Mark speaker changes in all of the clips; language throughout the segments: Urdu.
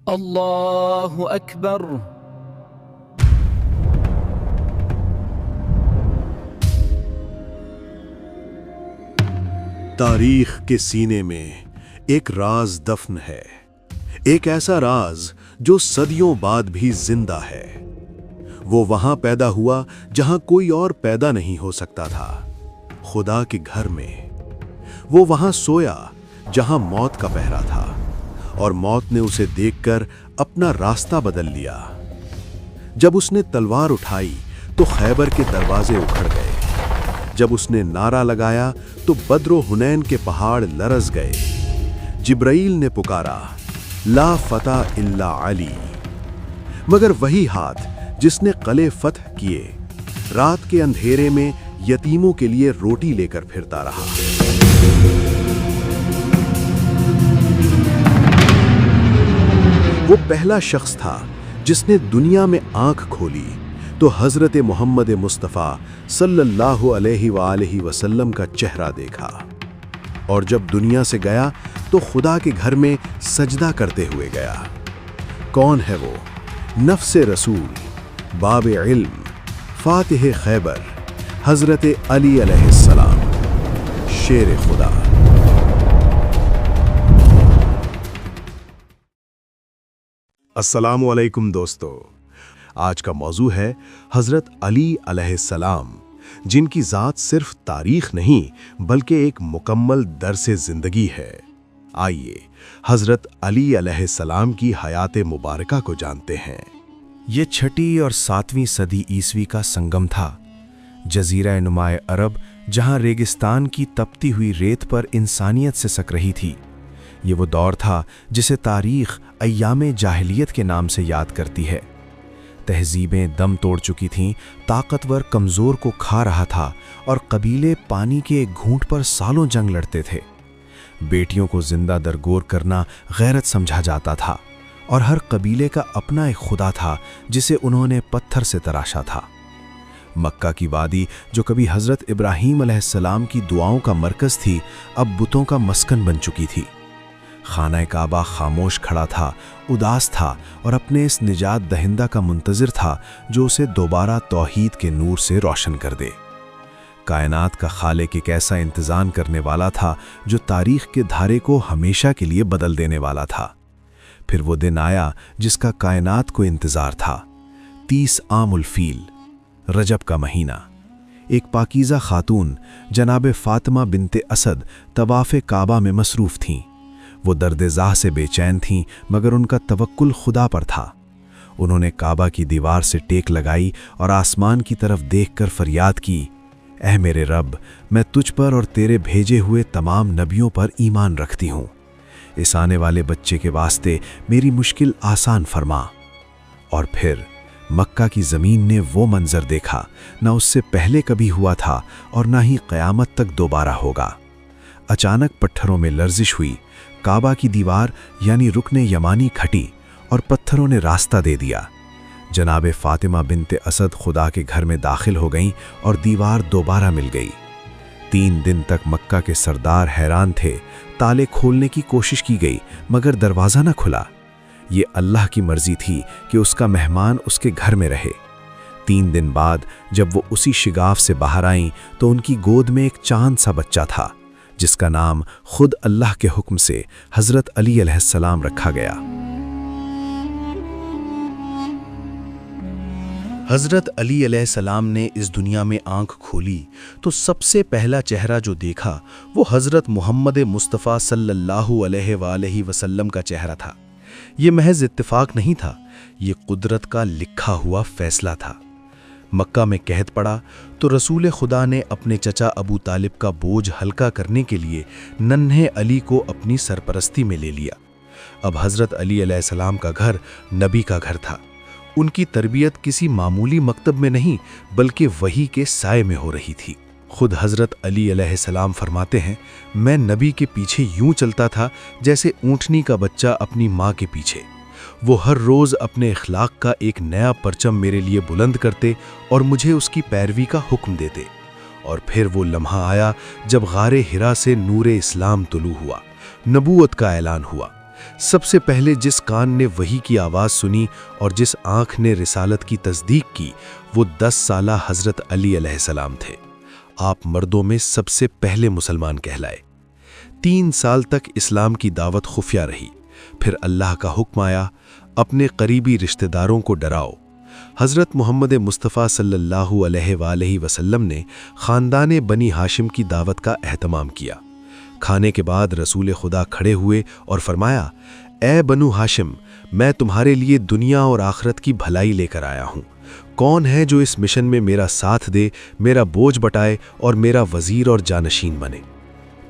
Speaker 1: اللہ اکبر۔
Speaker 2: تاریخ کے سینے میں ایک راز دفن ہے، ایک ایسا راز جو صدیوں بعد بھی زندہ ہے۔ وہ وہاں پیدا ہوا جہاں کوئی اور پیدا نہیں ہو سکتا تھا، خدا کے گھر میں۔ وہ وہاں سویا جہاں موت کا پہرا تھا، اور موت نے اسے دیکھ کر اپنا راستہ بدل لیا۔ جب اس نے تلوار اٹھائی تو خیبر کے دروازے اکھڑ گئے۔ جب اس نے نعرہ لگایا تو بدر و حنین کے پہاڑ لرز گئے۔ جبرائیل نے پکارا، لا فتح الا علی۔ مگر وہی ہاتھ جس نے قلعے فتح کیے، رات کے اندھیرے میں یتیموں کے لیے روٹی لے کر پھرتا رہا۔ وہ پہلا شخص تھا جس نے دنیا میں آنکھ کھولی تو حضرت محمد مصطفیٰ صلی اللہ علیہ وآلہ وسلم کا چہرہ دیکھا، اور جب دنیا سے گیا تو خدا کے گھر میں سجدہ کرتے ہوئے گیا۔ کون ہے وہ؟ نفس رسول، باب علم، فاتح خیبر، حضرت علی علیہ السلام، شیر خدا۔ السلام علیکم دوستو، آج کا موضوع ہے حضرت علی علیہ السلام، جن کی ذات صرف تاریخ نہیں بلکہ ایک مکمل درس زندگی ہے۔ آئیے حضرت علی علیہ السلام کی حیات مبارکہ کو جانتے ہیں۔
Speaker 3: یہ 6 اور 7ویں صدی عیسوی کا سنگم تھا۔ جزیرہ نمائے عرب، جہاں ریگستان کی تپتی ہوئی ریت پر انسانیت سے سک رہی تھی۔ یہ وہ دور تھا جسے تاریخ ایام جاہلیت کے نام سے یاد کرتی ہے۔ تہذیبیں دم توڑ چکی تھیں، طاقتور کمزور کو کھا رہا تھا، اور قبیلے پانی کے ایک گھونٹ پر سالوں جنگ لڑتے تھے۔ بیٹیوں کو زندہ درگور کرنا غیرت سمجھا جاتا تھا، اور ہر قبیلے کا اپنا ایک خدا تھا جسے انہوں نے پتھر سے تراشا تھا۔ مکہ کی وادی، جو کبھی حضرت ابراہیم علیہ السلام کی دعاؤں کا مرکز تھی، اب بتوں کا مسکن بن چکی تھی۔ خانہ کعبہ خاموش کھڑا تھا، اداس تھا، اور اپنے اس نجات دہندہ کا منتظر تھا جو اسے دوبارہ توحید کے نور سے روشن کر دے۔ کائنات کا خالق ایک ایسا انتظام کرنے والا تھا جو تاریخ کے دھارے کو ہمیشہ کے لیے بدل دینے والا تھا۔ پھر وہ دن آیا جس کا کائنات کو انتظار تھا۔ 30 عام الفیل، رجب کا مہینہ۔ ایک پاکیزہ خاتون جناب فاطمہ بنت اسد طواف کعبہ میں مصروف تھیں۔ وہ درد زاہ سے بے چین تھیں، مگر ان کا توکل خدا پر تھا۔ انہوں نے کعبہ کی دیوار سے ٹیک لگائی اور آسمان کی طرف دیکھ کر فریاد کی، اے میرے رب، میں تجھ پر اور تیرے بھیجے ہوئے تمام نبیوں پر ایمان رکھتی ہوں۔ اس آنے والے بچے کے واسطے میری مشکل آسان فرما۔ اور پھر مکہ کی زمین نے وہ منظر دیکھا، نہ اس سے پہلے کبھی ہوا تھا اور نہ ہی قیامت تک دوبارہ ہوگا۔ اچانک پتھروں میں لرزش ہوئی، کعبہ کی دیوار یعنی رکن یمانی کھٹی، اور پتھروں نے راستہ دے دیا۔ جناب فاطمہ بنت اسد خدا کے گھر میں داخل ہو گئیں اور دیوار دوبارہ مل گئی۔ 3 دن تک مکہ کے سردار حیران تھے۔ تالے کھولنے کی کوشش کی گئی، مگر دروازہ نہ کھلا۔ یہ اللہ کی مرضی تھی کہ اس کا مہمان اس کے گھر میں رہے۔ 3 دن بعد جب وہ اسی شگاف سے باہر آئیں تو ان کی گود میں ایک چاند سا بچہ تھا، جس کا نام خود اللہ کے حکم سے حضرت علی علیہ السلام رکھا گیا۔
Speaker 4: حضرت علی علیہ السلام نے اس دنیا میں آنکھ کھولی تو سب سے پہلا چہرہ جو دیکھا وہ حضرت محمد مصطفیٰ صلی اللہ علیہ وآلہ وسلم کا چہرہ تھا۔ یہ محض اتفاق نہیں تھا، یہ قدرت کا لکھا ہوا فیصلہ تھا۔ مکہ میں قحط پڑا تو رسول خدا نے اپنے چچا ابو طالب کا بوجھ ہلکا کرنے کے لیے ننھے علی کو اپنی سرپرستی میں لے لیا۔ اب حضرت علی علیہ السلام کا گھر نبی کا گھر تھا۔ ان کی تربیت کسی معمولی مکتب میں نہیں بلکہ وحی کے سائے میں ہو رہی تھی۔ خود حضرت علی علیہ السلام فرماتے ہیں، میں نبی کے پیچھے یوں چلتا تھا جیسے اونٹنی کا بچہ اپنی ماں کے پیچھے۔ وہ ہر روز اپنے اخلاق کا ایک نیا پرچم میرے لیے بلند کرتے اور مجھے اس کی پیروی کا حکم دیتے۔ اور پھر وہ لمحہ آیا جب غار حرا سے نور اسلام طلوع ہوا، نبوت کا اعلان ہوا۔ سب سے پہلے جس کان نے وحی کی آواز سنی اور جس آنکھ نے رسالت کی تصدیق کی وہ 10 سالہ حضرت علی علیہ السلام تھے۔ آپ مردوں میں سب سے پہلے مسلمان کہلائے۔ 3 سال تک اسلام کی دعوت خفیہ رہی، پھر اللہ کا حکم آیا، اپنے قریبی رشتہ داروں کو ڈراؤ۔ حضرت محمد مصطفیٰ صلی اللہ علیہ وآلہ وسلم نے خاندان بنی ہاشم کی دعوت کا اہتمام کیا۔ کھانے کے بعد رسول خدا کھڑے ہوئے اور فرمایا، اے بنو ہاشم، میں تمہارے لیے دنیا اور آخرت کی بھلائی لے کر آیا ہوں۔ کون ہے جو اس مشن میں میرا ساتھ دے، میرا بوجھ بٹائے اور میرا وزیر اور جانشین بنے؟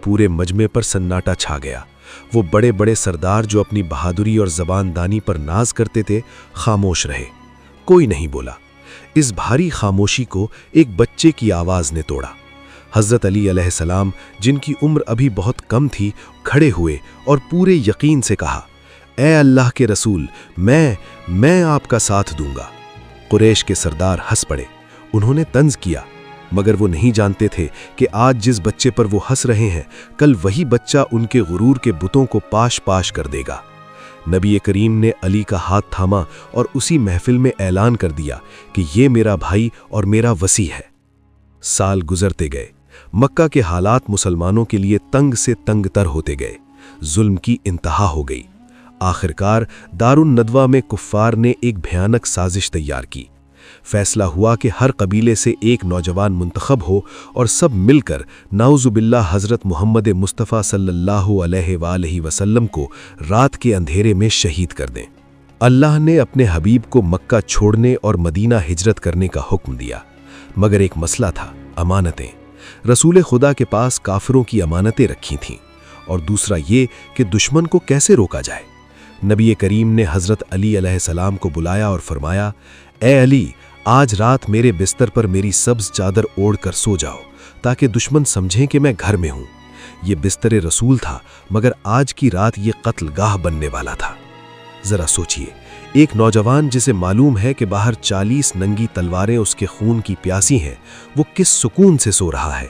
Speaker 4: پورے مجمع پر سناٹا چھا گیا۔ وہ بڑے بڑے سردار جو اپنی بہادری اور زبان دانی پر ناز کرتے تھے خاموش رہے، کوئی نہیں بولا۔ اس بھاری خاموشی کو ایک بچے کی آواز نے توڑا۔ حضرت علی علیہ السلام، جن کی عمر ابھی بہت کم تھی، کھڑے ہوئے اور پورے یقین سے کہا، اے اللہ کے رسول، میں آپ کا ساتھ دوں گا۔ قریش کے سردار ہنس پڑے۔ انہوں نے طنز کیا، مگر وہ نہیں جانتے تھے کہ آج جس بچے پر وہ ہنس رہے ہیں، کل وہی بچہ ان کے غرور کے بتوں کو پاش پاش کر دے گا۔ نبی کریم نے علی کا ہاتھ تھاما اور اسی محفل میں اعلان کر دیا کہ یہ میرا بھائی اور میرا وصی ہے۔ سال گزرتے گئے، مکہ کے حالات مسلمانوں کے لیے تنگ سے تنگ تر ہوتے گئے، ظلم کی انتہا ہو گئی۔ آخرکار دارالندوہ میں کفار نے ایک بھیانک سازش تیار کی۔ فیصلہ ہوا کہ ہر قبیلے سے ایک نوجوان منتخب ہو اور سب مل کر نعوذ باللہ حضرت محمد مصطفیٰ صلی اللہ علیہ وآلہ وسلم کو رات کے اندھیرے میں شہید کر دیں۔ اللہ نے اپنے حبیب کو مکہ چھوڑنے اور مدینہ ہجرت کرنے کا حکم دیا، مگر ایک مسئلہ تھا، امانتیں۔ رسول خدا کے پاس کافروں کی امانتیں رکھی تھیں، اور دوسرا یہ کہ دشمن کو کیسے روکا جائے۔ نبی کریم نے حضرت علی علیہ السلام کو بلایا اور فرمایا، اے علی، آج رات میرے بستر پر میری سبز چادر اوڑھ کر سو جاؤ تاکہ دشمن سمجھیں کہ میں گھر میں ہوں۔ یہ بستر رسول تھا، مگر آج کی رات یہ قتل گاہ بننے والا تھا۔ ذرا سوچئے، ایک نوجوان جسے معلوم ہے کہ باہر 40 ننگی تلواریں اس کے خون کی پیاسی ہیں، وہ کس سکون سے سو رہا ہے۔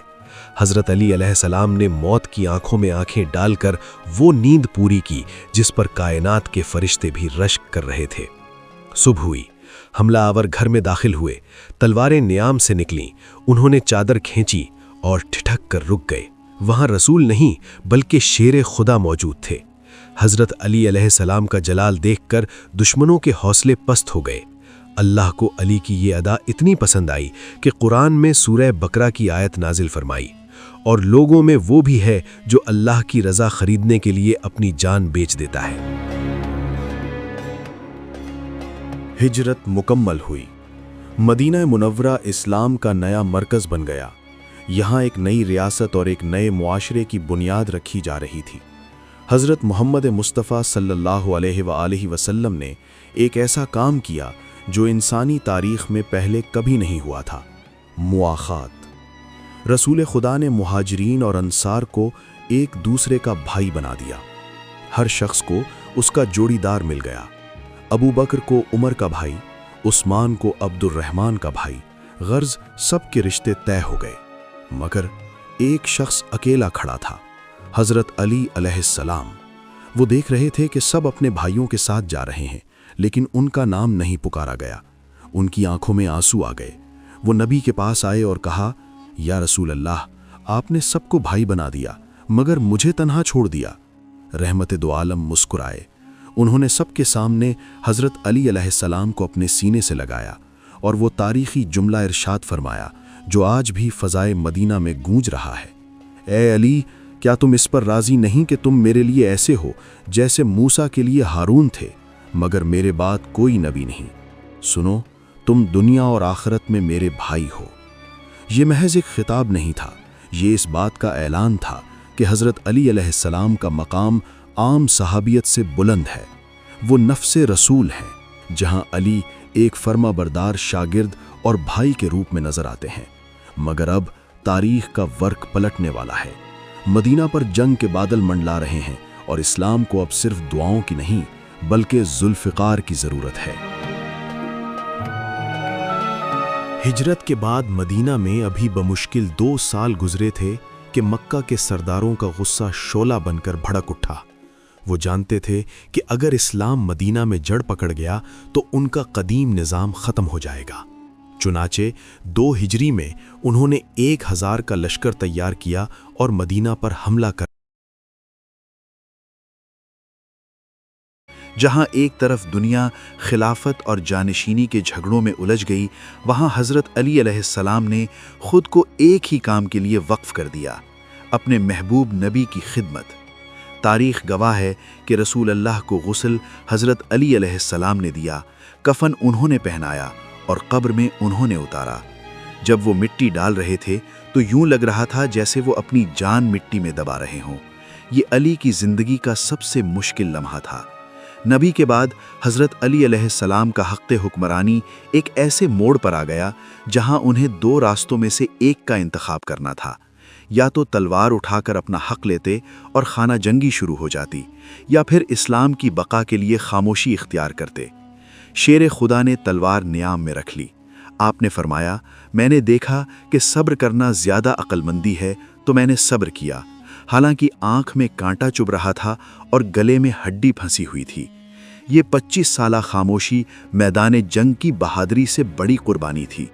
Speaker 4: حضرت علی علیہ السلام نے موت کی آنکھوں میں آنکھیں ڈال کر وہ نیند پوری کی جس پر کائنات کے فرشتے بھی رشک کر رہے تھے۔ صبح ہوئی، حملہ آور گھر میں داخل ہوئے، تلواریں نیام سے نکلیں، انہوں نے چادر کھینچی اور ٹھٹک کر رک گئے۔ وہاں رسول نہیں بلکہ شیر خدا موجود تھے۔ حضرت علی علیہ السلام کا جلال دیکھ کر دشمنوں کے حوصلے پست ہو گئے۔ اللہ کو علی کی یہ ادا اتنی پسند آئی کہ قرآن میں سورہ بقرہ کی آیت نازل فرمائی، اور لوگوں میں وہ بھی ہے جو اللہ کی رضا خریدنے کے لیے اپنی جان بیچ دیتا ہے۔
Speaker 3: ہجرت مکمل ہوئی۔ مدینہ منورہ اسلام کا نیا مرکز بن گیا۔ یہاں ایک نئی ریاست اور ایک نئے معاشرے کی بنیاد رکھی جا رہی تھی۔ حضرت محمد مصطفیٰ صلی اللہ علیہ وآلہ وسلم نے ایک ایسا کام کیا جو انسانی تاریخ میں پہلے کبھی نہیں ہوا تھا، مواخات۔ رسول خدا نے مہاجرین اور انصار کو ایک دوسرے کا بھائی بنا دیا۔ ہر شخص کو اس کا جوڑی دار مل گیا۔ ابو بکر کو عمر کا بھائی، عثمان کو عبد الرحمن کا بھائی، غرض سب کے رشتے طے ہو گئے، مگر ایک شخص اکیلا کھڑا تھا، حضرت علی علیہ السلام۔ وہ دیکھ رہے تھے کہ سب اپنے بھائیوں کے ساتھ جا رہے ہیں، لیکن ان کا نام نہیں پکارا گیا۔ ان کی آنکھوں میں آنسو آ گئے۔ وہ نبی کے پاس آئے اور کہا، یا رسول اللہ، آپ نے سب کو بھائی بنا دیا مگر مجھے تنہا چھوڑ دیا۔ رحمت دو عالم مسکرائے۔ انہوں نے سب کے سامنے حضرت علی علیہ السلام کو اپنے سینے سے لگایا اور وہ تاریخی جملہ ارشاد فرمایا جو آج بھی فضائے مدینہ میں گونج رہا ہے، اے علی، کیا تم اس پر راضی نہیں کہ تم میرے لیے ایسے ہو جیسے موسیٰ کے لیے ہارون تھے، مگر میرے بعد کوئی نبی نہیں؟ سنو، تم دنیا اور آخرت میں میرے بھائی ہو۔ یہ محض ایک خطاب نہیں تھا، یہ اس بات کا اعلان تھا کہ حضرت علی علیہ السلام کا مقام عام صحابیت سے بلند ہے۔ وہ نفس رسول ہیں، جہاں علی ایک فرما بردار شاگرد اور بھائی کے روپ میں نظر آتے ہیں، مگر اب تاریخ کا ورق پلٹنے والا ہے۔ مدینہ پر جنگ کے بادل منڈلا رہے ہیں اور اسلام کو اب صرف دعاؤں کی نہیں بلکہ ذوالفقار کی ضرورت ہے۔ ہجرت کے بعد مدینہ میں ابھی بمشکل 2 سال گزرے تھے کہ مکہ کے سرداروں کا غصہ شعلہ بن کر بھڑک اٹھا۔ وہ جانتے تھے کہ اگر اسلام مدینہ میں جڑ پکڑ گیا تو ان کا قدیم نظام ختم ہو جائے گا۔ چنانچہ 2 ہجری میں انہوں نے 1000 کا لشکر تیار کیا اور مدینہ پر حملہ کر
Speaker 4: جہاں ایک طرف دنیا خلافت اور جانشینی کے جھگڑوں میں الجھ گئی، وہاں حضرت علی علیہ السلام نے خود کو ایک ہی کام کے لیے وقف کر دیا، اپنے محبوب نبی کی خدمت۔ تاریخ گواہ ہے کہ رسول اللہ کو غسل حضرت علی علیہ السلام نے دیا، کفن انہوں نے پہنایا اور قبر میں انہوں نے اتارا۔ جب وہ مٹی ڈال رہے تھے تو یوں لگ رہا تھا جیسے وہ اپنی جان مٹی میں دبا رہے ہوں۔ یہ علی کی زندگی کا سب سے مشکل لمحہ تھا۔ نبی کے بعد حضرت علی علیہ السلام کا حق حکمرانی ایک ایسے موڑ پر آ گیا جہاں انہیں 2 راستوں میں سے ایک کا انتخاب کرنا تھا۔ یا تو تلوار اٹھا کر اپنا حق لیتے اور خانہ جنگی شروع ہو جاتی، یا پھر اسلام کی بقا کے لیے خاموشی اختیار کرتے۔ شیر خدا نے تلوار نیام میں رکھ لی۔ آپ نے فرمایا، میں نے دیکھا کہ صبر کرنا زیادہ عقل مندی ہے تو میں نے صبر کیا، حالانکہ آنکھ میں کانٹا چبھ رہا تھا اور گلے میں ہڈی پھنسی ہوئی تھی۔ یہ 25 سالہ خاموشی میدان جنگ کی بہادری سے بڑی قربانی تھی۔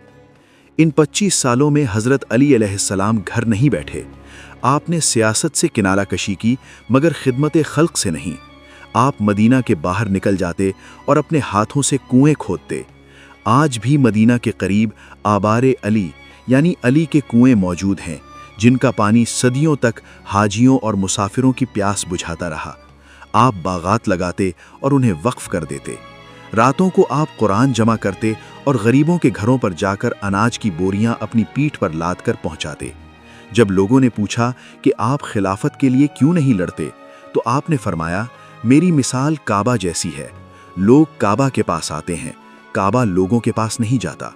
Speaker 4: ان 25 سالوں میں حضرت علی علیہ السلام گھر نہیں بیٹھے۔ آپ نے سیاست سے کنارہ کشی کی، مگر خدمت خلق سے نہیں۔ آپ مدینہ کے باہر نکل جاتے اور اپنے ہاتھوں سے کنویں کھودتے۔ آج بھی مدینہ کے قریب آبار علی یعنی علی کے کنویں موجود ہیں، جن کا پانی صدیوں تک حاجیوں اور مسافروں کی پیاس بجھاتا رہا۔ آپ باغات لگاتے اور انہیں وقف کر دیتے۔ راتوں کو آپ قرآن جمع کرتے اور غریبوں کے گھروں پر جا کر اناج کی بوریاں اپنی پیٹھ پر لاد کر پہنچاتے۔ جب لوگوں نے پوچھا کہ آپ خلافت کے لیے کیوں نہیں لڑتے تو آپ نے فرمایا، میری مثال کعبہ جیسی ہے، لوگ کعبہ کے پاس آتے ہیں، کعبہ لوگوں کے پاس نہیں جاتا۔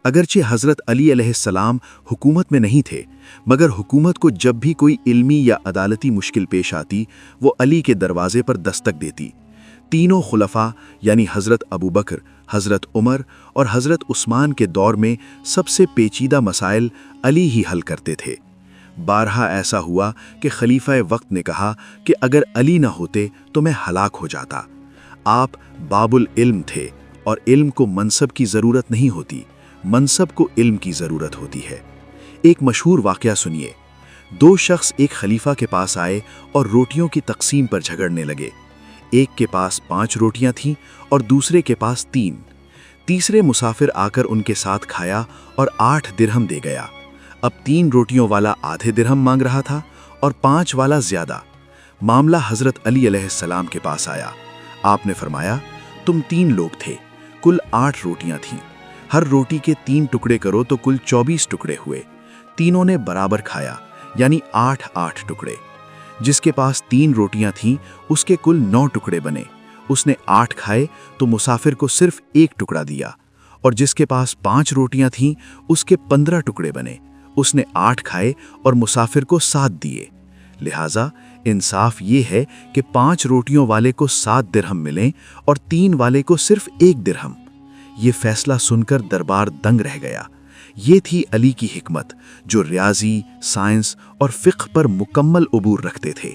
Speaker 4: اگرچہ حضرت علی علیہ السلام حکومت میں نہیں تھے، مگر حکومت کو جب بھی کوئی علمی یا عدالتی مشکل پیش آتی، وہ علی کے دروازے پر دستک دیتی۔ تینوں خلفاء یعنی حضرت ابوبکر، حضرت عمر اور حضرت عثمان کے دور میں سب سے پیچیدہ مسائل علی ہی حل کرتے تھے۔ بارہا ایسا ہوا کہ خلیفہ وقت نے کہا کہ اگر علی نہ ہوتے تو میں ہلاک ہو جاتا۔ آپ باب العلم تھے، اور علم کو منصب کی ضرورت نہیں ہوتی، منصب کو علم کی ضرورت ہوتی ہے۔ ایک مشہور واقعہ سنیے۔ 2 شخص ایک خلیفہ کے پاس آئے اور روٹیوں کی تقسیم پر جھگڑنے لگے۔ ایک کے پاس 5 روٹیاں تھیں اور دوسرے کے پاس 3۔ تیسرے مسافر آ کر ان کے ساتھ کھایا اور 8 درہم دے گیا۔ اب 3 روٹیوں والا آدھے درہم مانگ رہا تھا اور 5 والا زیادہ۔ معاملہ حضرت علی علیہ السلام کے پاس آیا۔ آپ نے فرمایا، تم 3 لوگ تھے، کل 8 روٹیاں تھیں، ہر روٹی کے 3 ٹکڑے کرو تو کل 24 ٹکڑے ہوئے۔ تینوں نے برابر کھایا، یعنی 8 ٹکڑے۔ جس کے پاس 3 روٹیاں تھیں اس کے کل 9 ٹکڑے بنے۔ اس نے 8 کھائے تو مسافر کو صرف 1 ٹکڑا دیا، اور جس کے پاس 5 روٹیاں تھیں اس کے 15 ٹکڑے بنے۔ اس نے 8 کھائے اور مسافر کو 7 دیے۔ لہٰذا انصاف یہ ہے کہ 5 روٹیوں والے کو 7 درہم ملیں اور 3 والے کو صرف 1 درہم۔ یہ فیصلہ سن کر دربار دنگ رہ گیا۔ یہ تھی علی کی حکمت، جو ریاضی، سائنس اور فقہ پر مکمل عبور رکھتے تھے۔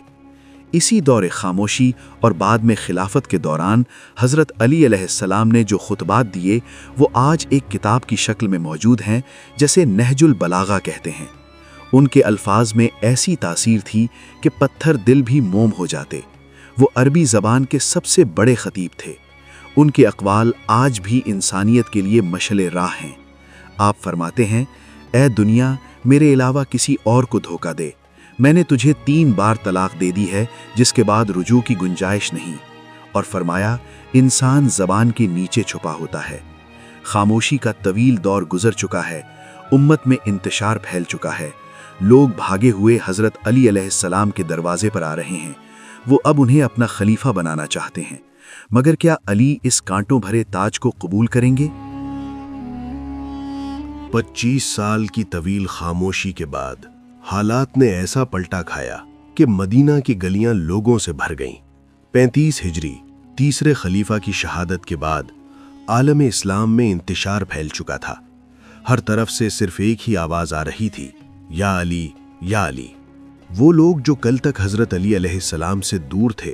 Speaker 4: اسی دور خاموشی اور بعد میں خلافت کے دوران حضرت علی علیہ السلام نے جو خطبات دیے وہ آج ایک کتاب کی شکل میں موجود ہیں، جسے نہج البلاغہ کہتے ہیں۔ ان کے الفاظ میں ایسی تاثیر تھی کہ پتھر دل بھی موم ہو جاتے۔ وہ عربی زبان کے سب سے بڑے خطیب تھے۔ ان کے اقوال آج بھی انسانیت کے لیے مشعل راہ ہیں۔ آپ فرماتے ہیں، اے دنیا، میرے علاوہ کسی اور کو دھوکہ دے، میں نے تجھے 3 بار طلاق دے دی ہے، جس کے بعد رجوع کی گنجائش نہیں۔ اور فرمایا، انسان زبان کے نیچے چھپا ہوتا ہے۔ خاموشی کا طویل دور گزر چکا ہے، امت میں انتشار پھیل چکا ہے۔ لوگ بھاگے ہوئے حضرت علی علیہ السلام کے دروازے پر آ رہے ہیں۔ وہ اب انہیں اپنا خلیفہ بنانا چاہتے ہیں، مگر کیا علی اس کانٹوں بھرے تاج کو قبول کریں گے؟
Speaker 2: 25 سال کی طویل خاموشی کے بعد حالات نے ایسا پلٹا کھایا کہ مدینہ کی گلیاں لوگوں سے بھر گئیں۔ 35 ہجری تیسرے خلیفہ کی شہادت کے بعد عالم اسلام میں انتشار پھیل چکا تھا۔ ہر طرف سے صرف ایک ہی آواز آ رہی تھی، یا علی، یا علی۔ وہ لوگ جو کل تک حضرت علی علیہ السلام سے دور تھے،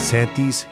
Speaker 2: 37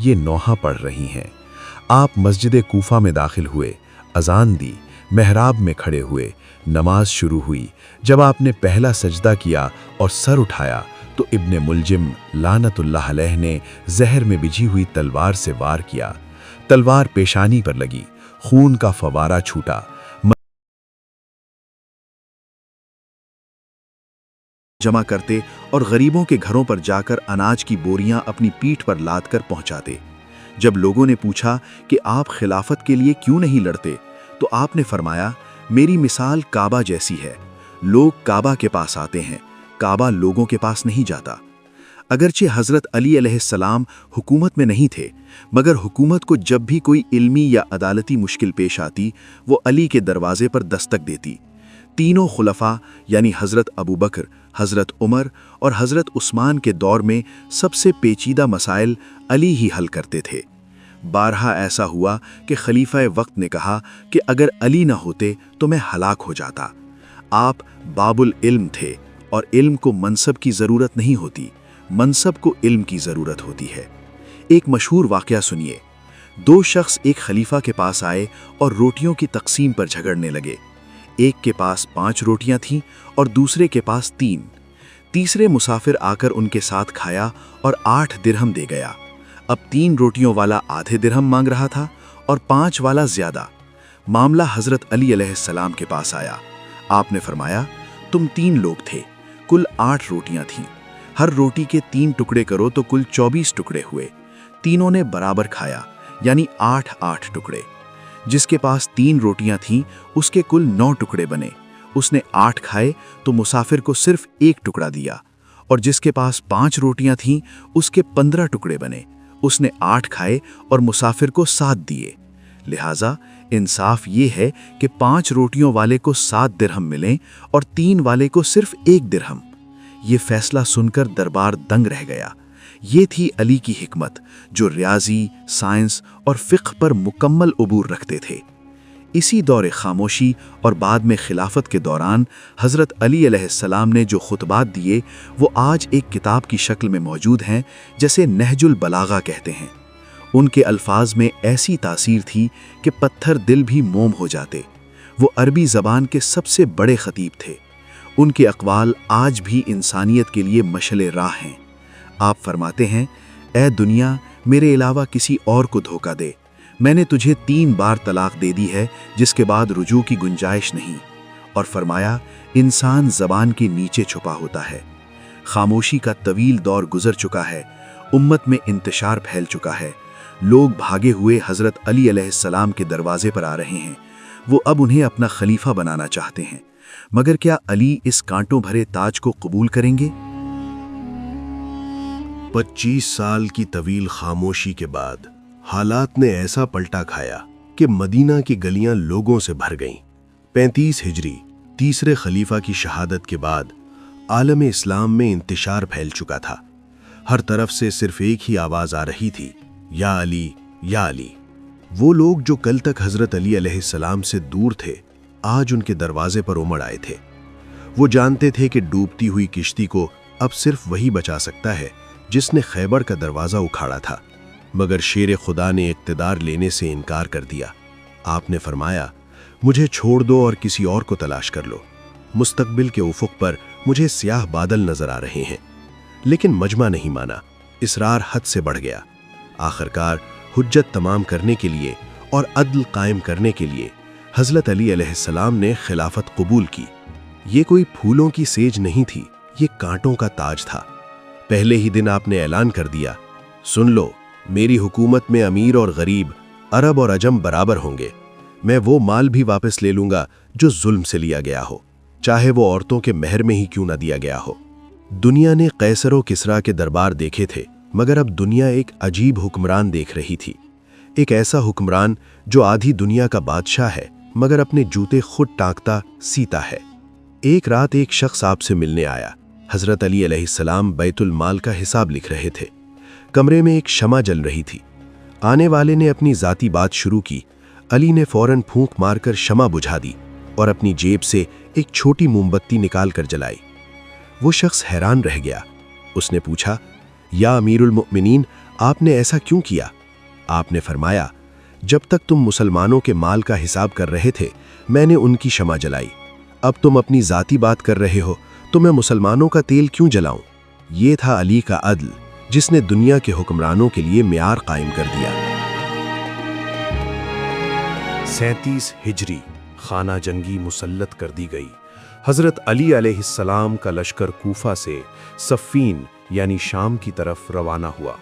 Speaker 2: یہ نوحہ پڑھ رہی ہیں۔ آپ مسجد کوفہ میں داخل ہوئے، اذان دی، محراب میں کھڑے ہوئے، نماز شروع ہوئی۔ جب آپ نے پہلا سجدہ کیا اور سر اٹھایا تو ابن ملجم لعنت اللہ علیہ نے زہر میں بجھی ہوئی تلوار سے وار کیا۔ تلوار پیشانی پر لگی، خون کا فوارہ چھوٹا۔ جمع کرتے اور غریبوں کے گھروں پر جا کر اناج کی بوریاں اپنی پیٹھ پر لاد کر پہنچاتے۔ جب لوگوں نے پوچھا کہ آپ خلافت کے لیے کیوں نہیں لڑتے تو آپ نے فرمایا، میری مثال کعبہ جیسی ہے، لوگ کعبہ کے پاس آتے ہیں، کعبہ لوگوں کے پاس نہیں جاتا۔ اگرچہ حضرت علی علیہ السلام حکومت میں نہیں تھے، مگر حکومت کو جب بھی کوئی علمی یا عدالتی مشکل پیش آتی وہ علی کے دروازے پر دستک دیتی۔ تینوں خلفاء یعنی حضرت ابو بکر، حضرت عمر اور حضرت عثمان کے دور میں سب سے پیچیدہ مسائل علی ہی حل کرتے تھے۔ بارہا ایسا ہوا کہ خلیفہ وقت نے کہا کہ اگر علی نہ ہوتے تو میں ہلاک ہو جاتا۔ آپ باب العلم تھے اور علم کو منصب کی ضرورت نہیں ہوتی، منصب کو علم کی ضرورت ہوتی ہے۔ ایک مشہور واقعہ سنیے۔ دو شخص ایک خلیفہ کے پاس آئے اور روٹیوں کی تقسیم پر جھگڑنے لگے۔ ایک کے پاس 5 روٹیاں تھیں اور دوسرے کے پاس 3۔ تیسرے مسافر آ کر ان کے ساتھ کھایا اور 8 درہم دے گیا۔ اب 3 روٹیوں والا آدھے درہم مانگ رہا تھا اور 5 والا زیادہ۔ معاملہ حضرت علی علیہ السلام کے پاس آیا۔ آپ نے فرمایا، تم 3 لوگ تھے، کل 8 روٹیاں تھیں، ہر روٹی کے 3 ٹکڑے کرو تو کل 24 ٹکڑے ہوئے۔ تینوں نے برابر کھایا، یعنی 8 ٹکڑے۔ جس کے پاس 3 روٹیاں تھیں اس کے کل 9 ٹکڑے بنے۔ اس نے 8 کھائے تو مسافر کو صرف 1 ٹکڑا دیا، اور جس کے پاس 5 روٹیاں تھیں اس کے 15 ٹکڑے بنے۔ اس نے 8 کھائے اور مسافر کو 7 دیے۔ لہٰذا انصاف یہ ہے کہ 5 روٹیوں والے کو 7 درہم ملیں اور 3 والے کو صرف 1 درہم۔ یہ فیصلہ سن کر دربار دنگ رہ گیا۔ یہ تھی علی کی حکمت، جو ریاضی، سائنس اور فقہ پر مکمل عبور رکھتے تھے۔ اسی دور خاموشی اور بعد میں خلافت کے دوران حضرت علی علیہ السلام نے جو خطبات دیے وہ آج ایک کتاب کی شکل میں موجود ہیں، جسے نہج البلاغہ کہتے ہیں۔ ان کے الفاظ میں ایسی تاثیر تھی کہ پتھر دل بھی موم ہو جاتے۔ وہ عربی زبان کے سب سے بڑے خطیب تھے۔ ان کے اقوال آج بھی انسانیت کے لیے مشعل راہ ہیں۔ آپ فرماتے ہیں، اے دنیا، میرے علاوہ کسی اور کو دھوکہ دے، میں نے تجھے 3 بار طلاق دے دی ہے جس کے بعد رجوع کی گنجائش نہیں۔ اور فرمایا، انسان زبان کے نیچے چھپا ہوتا ہے۔ خاموشی کا طویل دور گزر چکا ہے، امت میں انتشار پھیل چکا ہے۔ لوگ بھاگے ہوئے حضرت علی علیہ السلام کے دروازے پر آ رہے ہیں۔ وہ اب انہیں اپنا خلیفہ بنانا چاہتے ہیں، مگر کیا علی اس کانٹوں بھرے تاج کو قبول کریں گے؟
Speaker 1: 25 سال کی طویل خاموشی کے بعد حالات نے ایسا پلٹا کھایا کہ مدینہ کی گلیاں لوگوں سے بھر گئیں۔ 35 ہجری تیسرے خلیفہ کی شہادت کے بعد عالم اسلام میں انتشار پھیل چکا تھا۔ ہر طرف سے صرف ایک ہی آواز آ رہی تھی، یا علی، یا علی۔ وہ لوگ جو کل تک حضرت علی علیہ السلام سے دور تھے، آج ان کے دروازے پر امڑ آئے تھے۔ وہ جانتے تھے کہ ڈوبتی ہوئی کشتی کو اب صرف وہی بچا سکتا ہے جس نے خیبر کا دروازہ اکھاڑا تھا، مگر شیر خدا نے اقتدار لینے سے انکار کر دیا۔ آپ نے فرمایا، مجھے چھوڑ دو اور کسی اور کو تلاش کر لو۔ مستقبل کے افق پر مجھے سیاہ بادل نظر آ رہے ہیں۔ لیکن مجمع نہیں مانا، اصرار حد سے بڑھ گیا۔ آخرکار حجت تمام کرنے کے لیے اور عدل قائم کرنے کے لیے حضرت علی علیہ السلام نے خلافت قبول کی۔ یہ کوئی پھولوں کی سیج نہیں تھی، یہ کانٹوں کا تاج تھا۔ پہلے ہی دن آپ نے اعلان کر دیا، سن لو، میری حکومت میں امیر اور غریب، عرب اور عجم برابر ہوں گے۔ میں وہ مال بھی واپس لے لوں گا جو ظلم سے لیا گیا ہو، چاہے وہ عورتوں کے مہر میں ہی کیوں نہ دیا گیا ہو۔ دنیا نے قیصر و کسریٰ کے دربار دیکھے تھے، مگر اب دنیا ایک عجیب حکمران دیکھ رہی تھی۔ ایک ایسا حکمران جو آدھی دنیا کا بادشاہ ہے، مگر اپنے جوتے خود ٹانکتا سیتا ہے۔ ایک رات ایک شخص آپ سے ملنے آیا۔ حضرت علی علیہ السلام بیت المال کا حساب لکھ رہے تھے۔ کمرے میں ایک شمع جل رہی تھی۔ آنے والے نے اپنی ذاتی بات شروع کی۔ علی نے فوراً پھونک مار کر شمع بجھا دی اور اپنی جیب سے ایک چھوٹی موم بتی نکال کر جلائی۔ وہ شخص حیران رہ گیا۔ اس نے پوچھا، یا امیر المؤمنین، آپ نے ایسا کیوں کیا؟ آپ نے فرمایا، جب تک تم مسلمانوں کے مال کا حساب کر رہے تھے میں نے ان کی شمع جلائی، اب تم اپنی ذاتی بات کر رہے ہو تو میں مسلمانوں کا تیل کیوں جلاؤں؟ یہ تھا علی کا عدل جس نے دنیا کے حکمرانوں کے لیے معیار قائم کر دیا۔
Speaker 2: 37 ہجری خانہ جنگی مسلط کر دی گئی۔ حضرت علی علیہ السلام کا لشکر کوفہ سے صفین یعنی شام کی طرف روانہ ہوا۔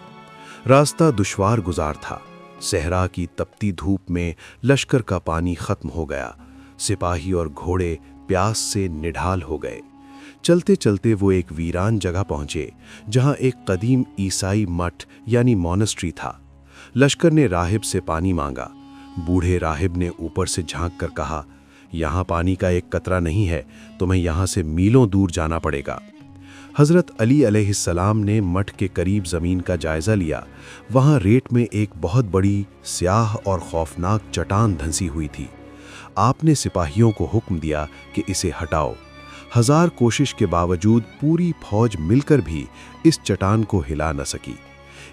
Speaker 2: راستہ دشوار گزار تھا۔ صحرا کی تپتی دھوپ میں لشکر کا پانی ختم ہو گیا، سپاہی اور گھوڑے پیاس سے نڈھال ہو گئے۔ چلتے چلتے وہ ایک ویران جگہ پہنچے جہاں ایک قدیم عیسائی مٹھ یعنی مونسٹری تھا۔ لشکر نے راہب سے پانی مانگا۔ بوڑھے راہب نے اوپر سے جھانک کر کہا، یہاں پانی کا ایک قطرہ نہیں ہے، تمہیں یہاں سے میلوں دور جانا پڑے گا۔ حضرت علی علیہ السلام نے مٹھ کے قریب زمین کا جائزہ لیا۔ وہاں ریت میں ایک بہت بڑی سیاہ اور خوفناک چٹان دھنسی ہوئی تھی۔ آپ نے سپاہیوں کو حکم دیا کہ اسے ہٹاؤ۔ ہزار کوشش کے باوجود پوری فوج مل کر بھی اس چٹان کو ہلا نہ سکی۔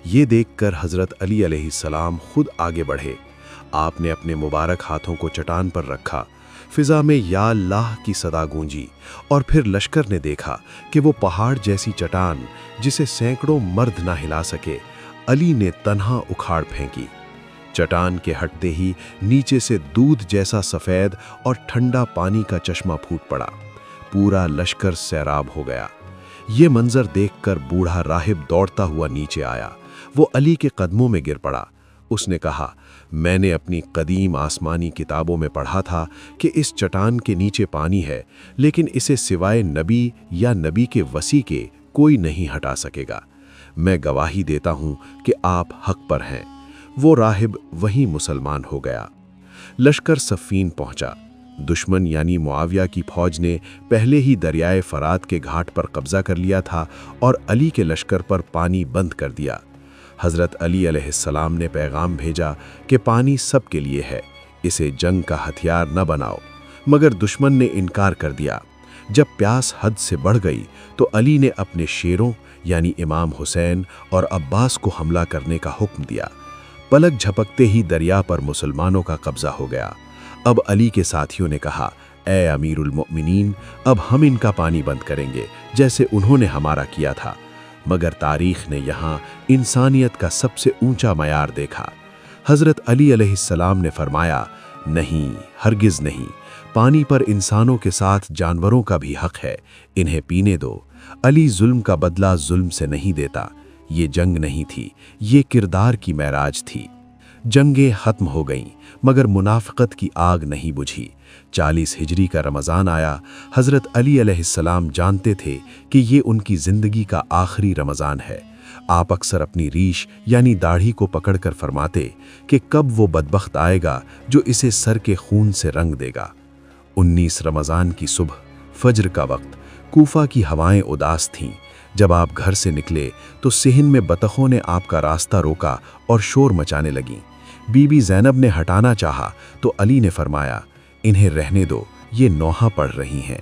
Speaker 2: یہ دیکھ کر حضرت علی علیہ السلام خود آگے بڑھے۔ آپ نے اپنے مبارک ہاتھوں کو چٹان پر رکھا۔ فضا میں یا اللہ کی صدا گونجی اور پھر لشکر نے دیکھا کہ وہ پہاڑ جیسی چٹان جسے سینکڑوں مرد نہ ہلا سکے علی نے تنہا اکھاڑ پھینکی۔ چٹان کے ہٹتے ہی نیچے سے دودھ جیسا سفید اور ٹھنڈا پانی کا چشمہ پھوٹ پڑا۔ پورا لشکر سیراب ہو گیا۔ یہ منظر دیکھ کر بوڑھا راہب دوڑتا ہوا نیچے آیا۔ وہ علی کے قدموں میں گر پڑا۔ اس نے کہا، میں نے اپنی قدیم آسمانی کتابوں میں پڑھا تھا کہ اس چٹان کے نیچے پانی ہے، لیکن اسے سوائے نبی یا نبی کے وصی کے کوئی نہیں ہٹا سکے گا۔ میں گواہی دیتا ہوں کہ آپ حق پر ہیں۔ وہ راہب وہیں مسلمان ہو گیا۔ لشکر صفین پہنچا۔ دشمن یعنی معاویہ کی فوج نے پہلے ہی دریائے فرات کے گھاٹ پر قبضہ کر لیا تھا اور علی کے لشکر پر پانی بند کر دیا۔ حضرت علی علیہ السلام نے پیغام بھیجا کہ پانی سب کے لیے ہے، اسے جنگ کا ہتھیار نہ بناؤ، مگر دشمن نے انکار کر دیا۔ جب پیاس حد سے بڑھ گئی تو علی نے اپنے شیروں یعنی امام حسین اور عباس کو حملہ کرنے کا حکم دیا۔ پلک جھپکتے ہی دریا پر مسلمانوں کا قبضہ ہو گیا۔ اب علی کے ساتھیوں نے کہا، اے امیر المؤمنین، اب ہم ان کا پانی بند کریں گے جیسے انہوں نے ہمارا کیا تھا۔ مگر تاریخ نے یہاں انسانیت کا سب سے اونچا معیار دیکھا۔ حضرت علی علیہ السلام نے فرمایا، نہیں، ہرگز نہیں، پانی پر انسانوں کے ساتھ جانوروں کا بھی حق ہے، انہیں پینے دو۔ علی ظلم کا بدلہ ظلم سے نہیں دیتا۔ یہ جنگ نہیں تھی، یہ کردار کی معراج تھی۔ جنگیں ختم ہو گئیں مگر منافقت کی آگ نہیں بجھی۔ 40 ہجری کا رمضان آیا۔ حضرت علی علیہ السلام جانتے تھے کہ یہ ان کی زندگی کا آخری رمضان ہے۔ آپ اکثر اپنی ریش یعنی داڑھی کو پکڑ کر فرماتے کہ کب وہ بدبخت آئے گا جو اسے سر کے خون سے رنگ دے گا۔ 19 رمضان کی صبح، فجر کا وقت، کوفہ کی ہوائیں اداس تھیں۔ جب آپ گھر سے نکلے تو صحن میں بطخوں نے آپ کا راستہ روکا اور شور مچانے لگیں۔ بی بی زینب نے ہٹانا چاہا تو علی نے فرمایا، انہیں رہنے دو، یہ نوحہ پڑھ رہی ہیں۔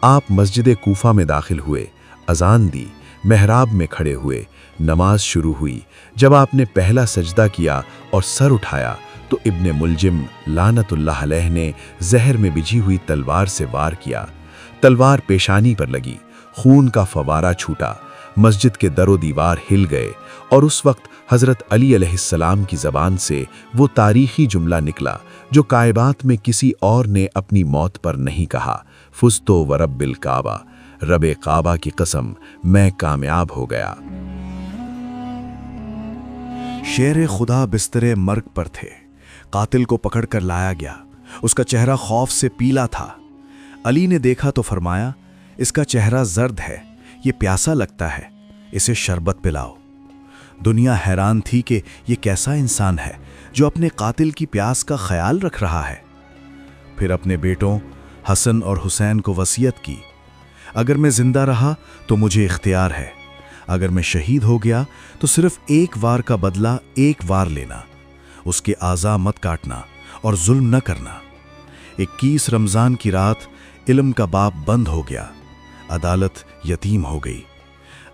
Speaker 2: آپ مسجد کوفہ میں داخل ہوئے، اذان دی، محراب میں کھڑے ہوئے، نماز شروع ہوئی۔ جب آپ نے پہلا سجدہ کیا اور سر اٹھایا تو ابن ملجم لعنت اللہ علیہ نے زہر میں بجھی ہوئی تلوار سے وار کیا۔ تلوار پیشانی پر لگی، خون کا فوارہ چھوٹا، مسجد کے در و دیوار ہل گئے، اور اس وقت حضرت علی علیہ السلام کی زبان سے وہ تاریخی جملہ نکلا جو کائبات میں کسی اور نے اپنی موت پر نہیں کہا، فزتو ورب الکعبہ، رب کعبہ کی قسم، میں کامیاب ہو گیا۔
Speaker 3: شیر خدا بستر مرگ پر تھے۔ قاتل کو پکڑ کر لایا گیا۔ اس کا چہرہ خوف سے پیلا تھا۔ علی نے دیکھا تو فرمایا، اس کا چہرہ زرد ہے، یہ پیاسا لگتا ہے، اسے شربت پلاؤ۔ دنیا حیران تھی کہ یہ کیسا انسان ہے جو اپنے قاتل کی پیاس کا خیال رکھ رہا ہے۔ پھر اپنے بیٹوں حسن اور حسین کو وصیت کی، اگر میں زندہ رہا تو مجھے اختیار ہے، اگر میں شہید ہو گیا تو صرف ایک وار کا بدلہ ایک وار لینا، اس کے اعضاء مت کاٹنا اور ظلم نہ کرنا۔ 21 رمضان کی رات علم کا باب بند ہو گیا، عدالت یتیم ہو گئی۔